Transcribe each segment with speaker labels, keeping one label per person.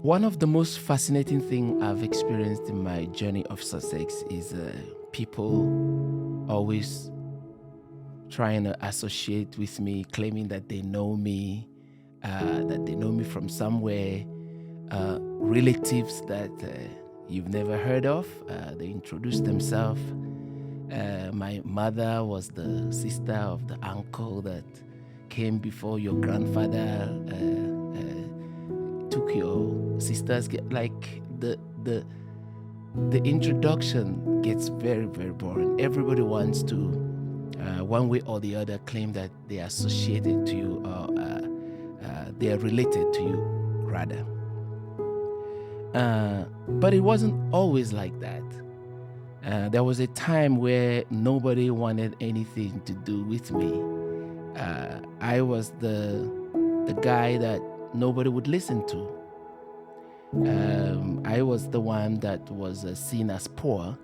Speaker 1: One of the most fascinating things I've experienced in my journey of success is people always trying to associate with me, claiming that they know me, from somewhere, relatives that you've never heard of. They introduce themselves. My mother was the sister of the uncle that came before your grandfather took your sister's. Like the introduction gets very, very boring. Everybody wants to, one way or the other, claim that they are associated to you or they are related to you, rather. But it wasn't always like that. There was a time where nobody wanted anything to do with me. I was the guy that nobody would listen to. I was the one that was seen as poor,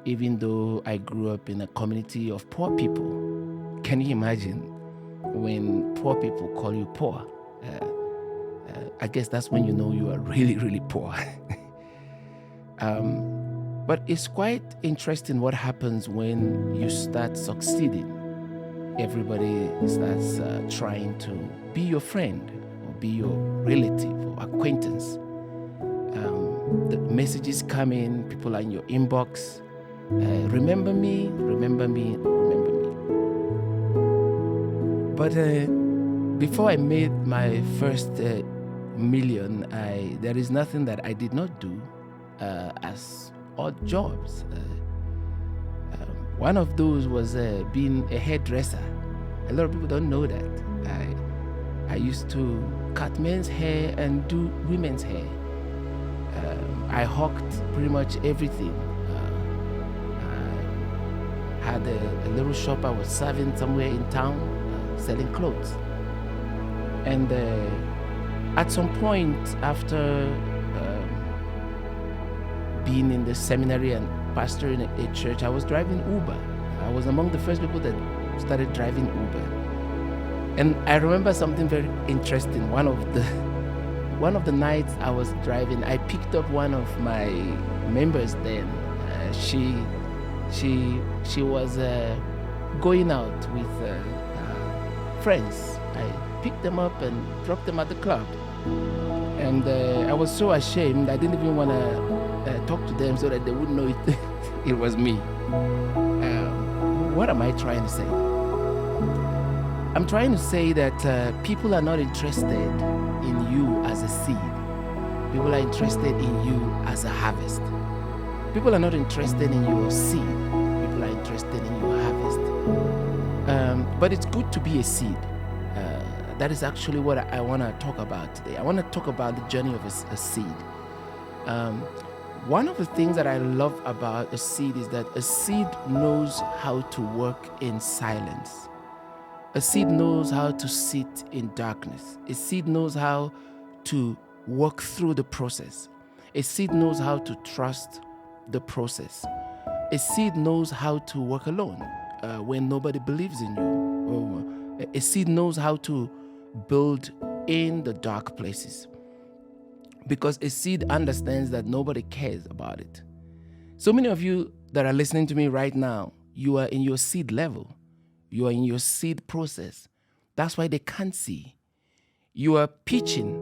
Speaker 1: even though I grew up in a community of poor people. Can you imagine when poor people call you poor? I guess that's when you know you are really, really poor. But it's quite interesting what happens when you start succeeding. Everybody starts trying to be your friend or be your relative or acquaintance. The messages come in, people are in your inbox. Remember me, remember me, remember me. But before I made my first million, there is nothing that I did not do as odd jobs. One of those was being a hairdresser. A lot of people don't know that. I used to cut men's hair and do women's hair. I hawked pretty much everything. I had a little shop I was serving somewhere in town, selling clothes. And at some point after being in the seminary and pastoring a church, I was driving Uber. I was among the first people that started driving Uber. And I remember something very interesting. One of the nights I was driving, I picked up one of my members then. She was going out with friends. I picked them up and dropped them at the club. And I was so ashamed, I didn't even want to talk to them so that they wouldn't know it was me. What am I trying to say? I'm trying to say that people are not interested in you as a seed. People are interested in you as a harvest. People are not interested in your seed. People are interested in your harvest. But it's good to be a seed. That is actually what I want to talk about today. I want to talk about the journey of a seed. One of the things that I love about a seed is that a seed knows how to work in silence. A seed knows how to sit in darkness. A seed knows how to work through the process. A seed knows how to trust the process. A seed knows how to work alone when nobody believes in you. A seed knows how to build in the dark places, because a seed understands that nobody cares about it. So many of you that are listening to me right now, you are in your seed level. You are in your seed process. That's why they can't see. You are pitching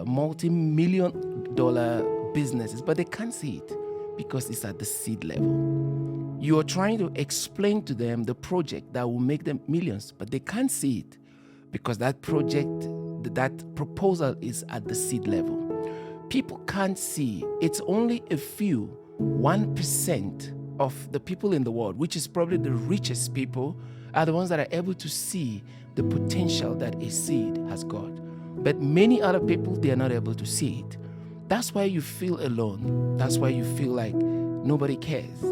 Speaker 1: multi-million-dollar businesses, but they can't see it because it's at the seed level. You are trying to explain to them the project that will make them millions, but they can't see it because that project, that proposal is at the seed level. People can't see. It's only a few, 1% of the people in the world, which is probably the richest people, are the ones that are able to see the potential that a seed has got. But many other people, they are not able to see it. That's why you feel alone. That's why you feel like nobody cares.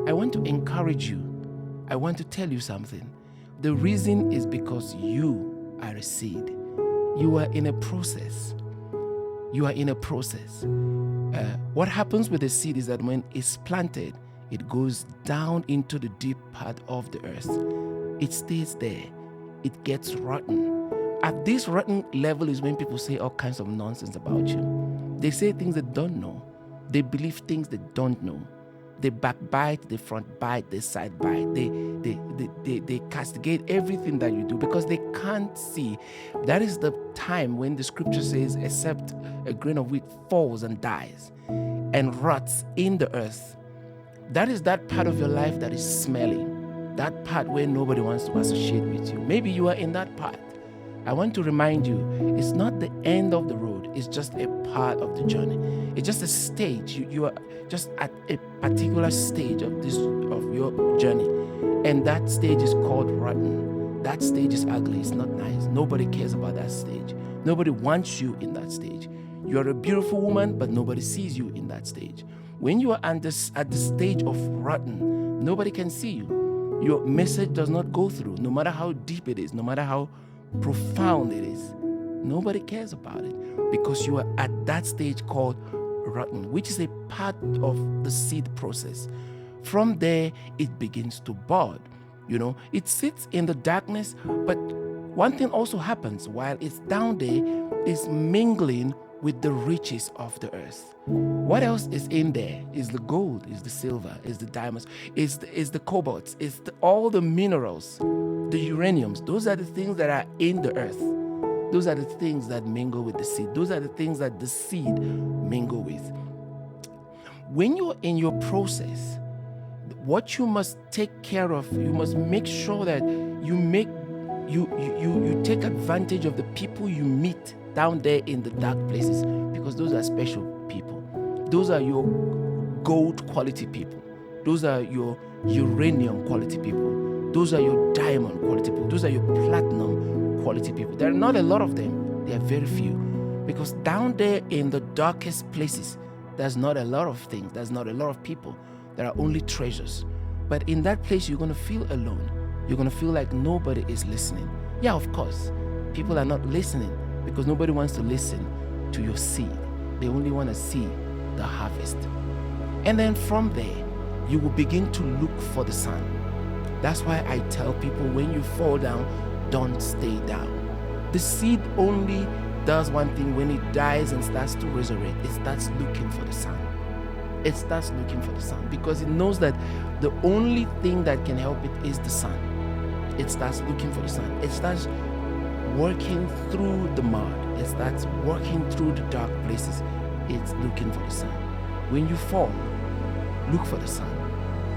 Speaker 1: I want to encourage you. I want to tell you something. The reason is because you are a seed. You are in a process. You are in a process. What happens with a seed is that when it's planted, it goes down into the deep part of the earth. It stays there. It gets rotten. At this rotten level is when people say all kinds of nonsense about you. They say things they don't know. They believe things they don't know. They backbite, they front bite, they side bite. They castigate everything that you do because they can't see. That is the time when the scripture says, except a grain of wheat falls and dies and rots in the earth. That is that part of your life that is smelly. That part where nobody wants to associate with you. Maybe you are in that part. I want to remind you, it's not the end of the road. It's just a part of the journey. It's just a stage. You are just at a particular stage of your journey. And that stage is called rotten. That stage is ugly. It's not nice. Nobody cares about that stage. Nobody wants you in that stage. You are a beautiful woman, but nobody sees you in that stage. When you are at the stage of rotten, nobody can see you. Your message does not go through, no matter how deep it is, no matter how profound it is. Nobody cares about it because you are at that stage called rotten, which is a part of the seed process. From there, it begins to bud. It sits in the darkness, but one thing also happens while it's down there is mingling with the riches of the earth. What else is in there? Is the gold, is the silver, is the diamonds, is the cobalt, is all the minerals, the uraniums. Those are the things that are in the earth. Those are the things that mingle with the seed. Those are the things that the seed mingle with. When you're in your process, what you must take care of, you must make sure that you take advantage of the people you meet down there in the dark places, because those are special people. Those are your gold quality people. Those are your uranium quality people. Those are your diamond quality people. Those are your platinum quality people. There are not a lot of them. There are very few. Because down there in the darkest places, there's not a lot of things. There's not a lot of people. There are only treasures. But in that place, you're going to feel alone. You're going to feel like nobody is listening. Yeah, of course, people are not listening because nobody wants to listen to your seed. They only want to see the harvest. And then from there, you will begin to look for the sun. That's why I tell people, when you fall down, don't stay down. The seed only does one thing: when it dies and starts to resurrect, it starts looking for the sun. It starts looking for the sun because it knows that the only thing that can help it is the sun. It starts looking for the sun. It starts working through the mud. It starts working through the dark places. It's looking for the sun. When you fall, look for the sun.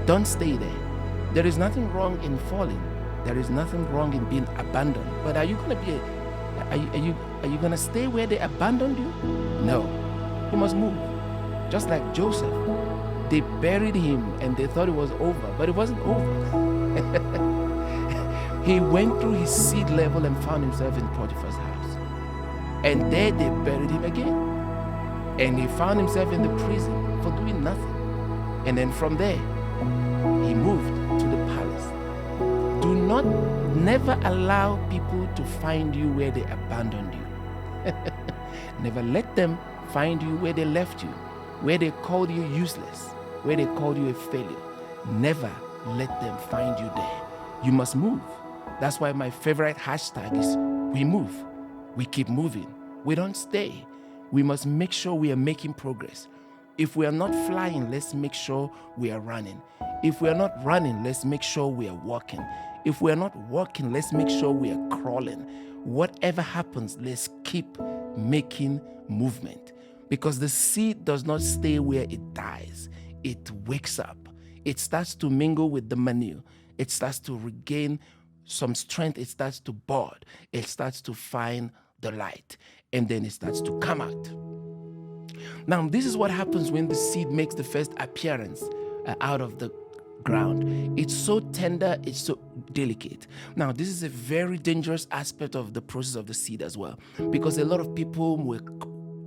Speaker 1: Don't stay there. There is nothing wrong in falling. There is nothing wrong in being abandoned. But are you gonna stay where they abandoned you? No. You must move. Just like Joseph. They buried him and they thought it was over, but it wasn't over. He went through his seed level and found himself in Potiphar's house. And there they buried him again. And he found himself in the prison for doing nothing. And then from there, he moved to the palace. Never allow people to find you where they abandoned you. Never let them find you where they left you, where they called you useless, where they called you a failure. Never let them find you there. You must move. That's why my favorite hashtag is we move. We keep moving. We don't stay. We must make sure we are making progress. If we are not flying, let's make sure we are running. If we are not running, let's make sure we are walking. If we are not walking, let's make sure we are crawling. Whatever happens, let's keep making movement. Because the seed does not stay where it dies. It wakes up. It starts to mingle with the manure. It starts to regain some strength. It starts to bud. It starts to find the light. And then it starts to come out. Now, this is what happens when the seed makes the first appearance out of the ground. It's so tender, it's so delicate. Now, this is a very dangerous aspect of the process of the seed as well, because a lot of people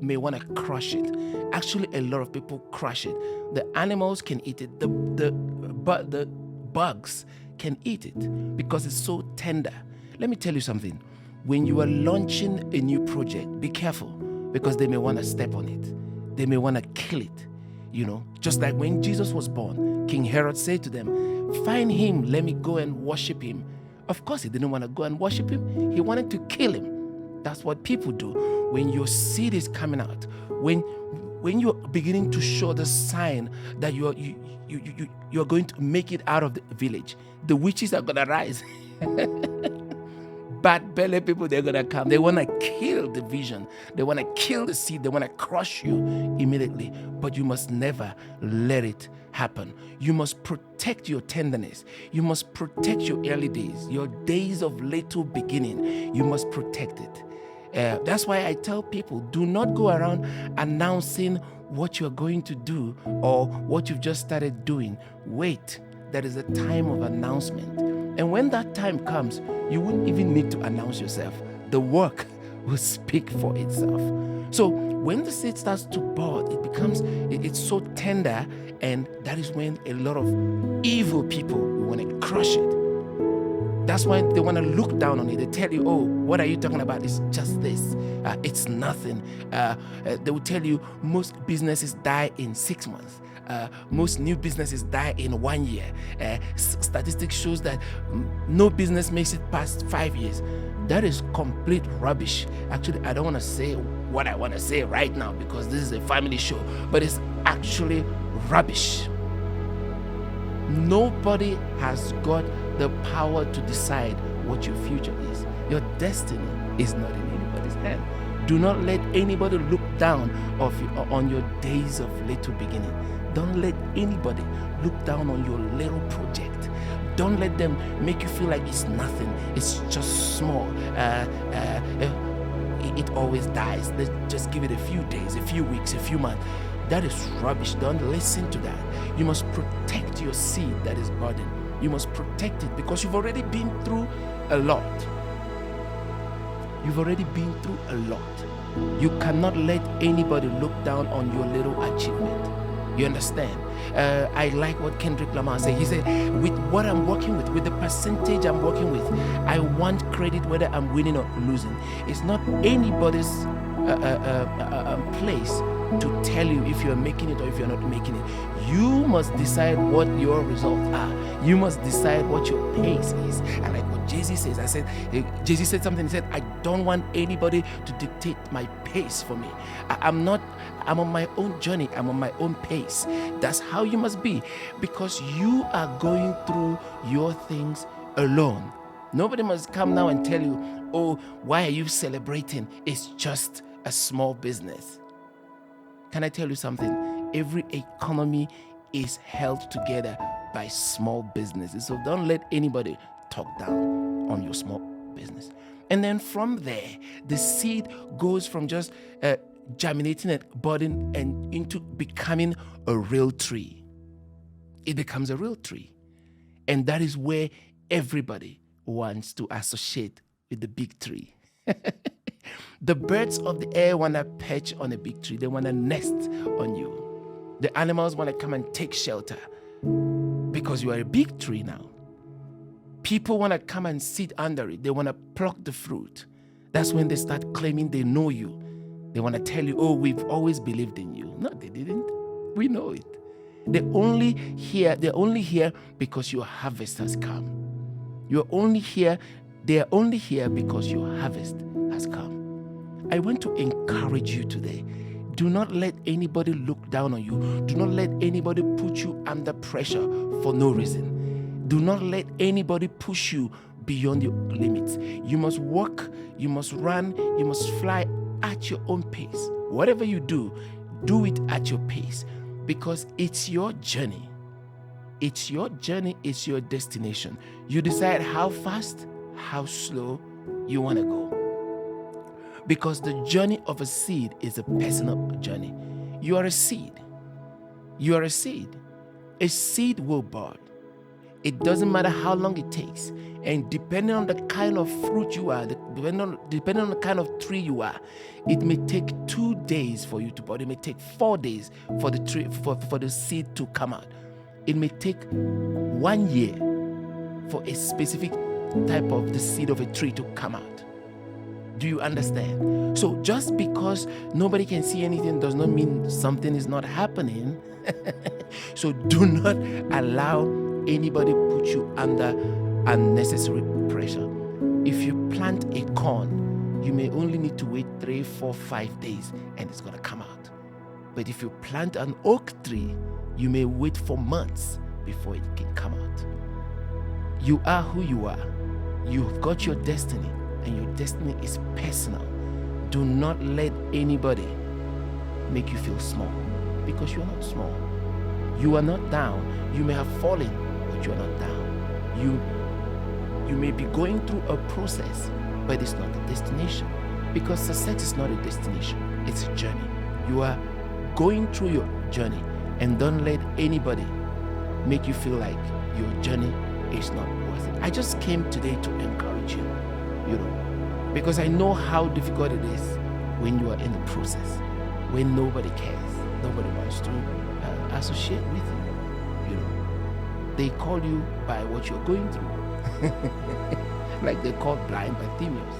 Speaker 1: may want to crush it. Actually, a lot of people crush it. The animals can eat it. The bugs can eat it because it's so tender. Let me tell you something. When you are launching a new project, be careful, because they may want to step on it. They may want to kill it. Just like when Jesus was born, King Herod said to them, "Find him, let me go and worship him." Of course, he didn't want to go and worship him. He wanted to kill him. That's what people do. When your seed is coming out, when you're beginning to show the sign that you're going to make it out of the village, the witches are gonna rise. Bad belly people, they're gonna come. They want to kill the vision. They want to kill the seed. They want to crush you immediately. But you must never let it happen. You must protect your tenderness. You must protect your early days, your days of little beginning. You must protect it. That's why I tell people, do not go around announcing what you're going to do or what you've just started doing. Wait, there is a time of announcement. And when that time comes, you won't even need to announce yourself. The work will speak for itself. So when the seed starts to bud, it's so tender, and that is when a lot of evil people will want to crush it. That's why they want to look down on it. They tell you, oh, what are you talking about? It's just this. It's nothing. They will tell you most businesses die in 6 months. Most new businesses die in 1 year. Statistics shows that no business makes it past 5 years. That is complete rubbish. Actually, I don't want to say what I want to say right now because this is a family show, but it's actually rubbish. Nobody has got the power to decide what your future is. Your destiny is not in anybody's hand. Do not let anybody look down on your days of little beginning. Don't let anybody look down on your little project. Don't let them make you feel like it's nothing. It's just small. It always dies. Let's just give it a few days, a few weeks, a few months. That is rubbish. Don't listen to that. You must protect your seed that is budding. You must protect it because you've already been through a lot. You've already been through a lot. You cannot let anybody look down on your little achievement. You understand? I like what Kendrick Lamar said. He said, with what I'm working with the percentage I'm working with, I want credit whether I'm winning or losing. It's not anybody's place to tell you if you're making it or if you're not making it. You must decide what your results are. You must decide what your pace is. I like what Jay-Z says. Jay-Z said something. He said, I don't want anybody to dictate my pace for me. I'm on my own journey. I'm on my own pace. That's how you must be, because you are going through your things alone. Nobody must come now and tell you, oh, why are you celebrating? It's just a small business. Can I tell you something? Every economy is held together by small businesses. So don't let anybody talk down on your small business. And then from there, the seed goes from just germinating and budding and into becoming a real tree. It becomes a real tree. And that is where everybody wants to associate with the big tree. The birds of the air want to perch on a big tree. They want to nest on you. The animals want to come and take shelter because you are a big tree now. People want to come and sit under it. They want to pluck the fruit. That's when they start claiming they know you. They want to tell you, oh, we've always believed in you. No, they didn't. We know it. They're only here because your harvest has come. They're only here because your harvest has come. I want to encourage you today. Do not let anybody look down on you. Do not let anybody put you under pressure for no reason. Do not let anybody push you beyond your limits. You must walk, you must run, you must fly at your own pace. Whatever you do, do it at your pace, because it's your journey. It's your journey, it's your destination. You decide how fast, how slow you want to go. Because the journey of a seed is a personal journey. You are a seed. You are a seed. A seed will bud. It doesn't matter how long it takes. And depending on the kind of fruit you are, depending on the kind of tree you are, it may take 2 days for you to bud. It may take 4 days for the tree, for the seed to come out. It may take 1 year for a specific type of the seed of a tree to come out. Do you understand? So just because nobody can see anything does not mean something is not happening. So do not allow anybody put you under unnecessary pressure. If you plant a corn, you may only need to wait 3, 4, 5 days and it's going to come out. But if you plant an oak tree, you may wait for months before it can come out. You are who you are. You've got your destiny, and your destiny is personal. Do not let anybody make you feel small, because you're not small. You are not down. You may have fallen, but you're not down. You may be going through a process, but it's not a destination, because success is not a destination. It's a journey. You are going through your journey, and don't let anybody make you feel like your journey is not worth it. I just came today to encourage you, because I know how difficult it is when you are in the process, when nobody cares, nobody wants to associate with you. They call you by what you're going through. Like they call blind Bartimaeus.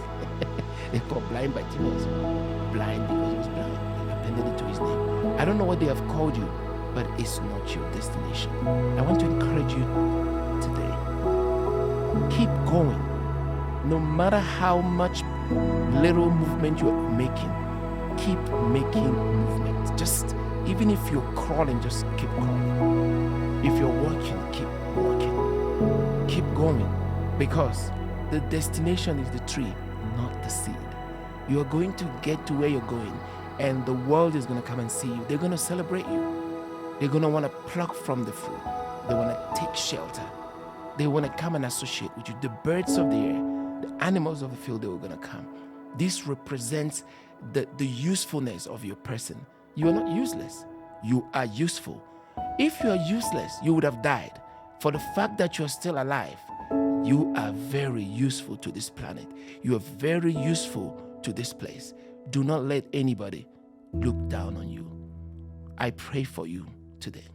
Speaker 1: They call blind Bartimaeus blind because he was blind. They appended it to his name. I don't know what they have called you, but it's not your destination. I want to encourage you today. Keep going. No matter how much little movement you're making, keep making movement. Just even if you're crawling, just keep crawling. If you're walking, keep walking. Keep going, because the destination is the tree, not the seed. You are going to get to where you're going, and the world is going to come and see you. They're going to celebrate you. They're going to want to pluck from the fruit. They want to take shelter. They want to come and associate with you. The birds of the air, the animals of the field, they were going to come. This represents the usefulness of your person. You are not useless. You are useful. If you are useless, you would have died. For the fact that you are still alive, you are very useful to this planet. You are very useful to this place. Do not let anybody look down on you. I pray for you today.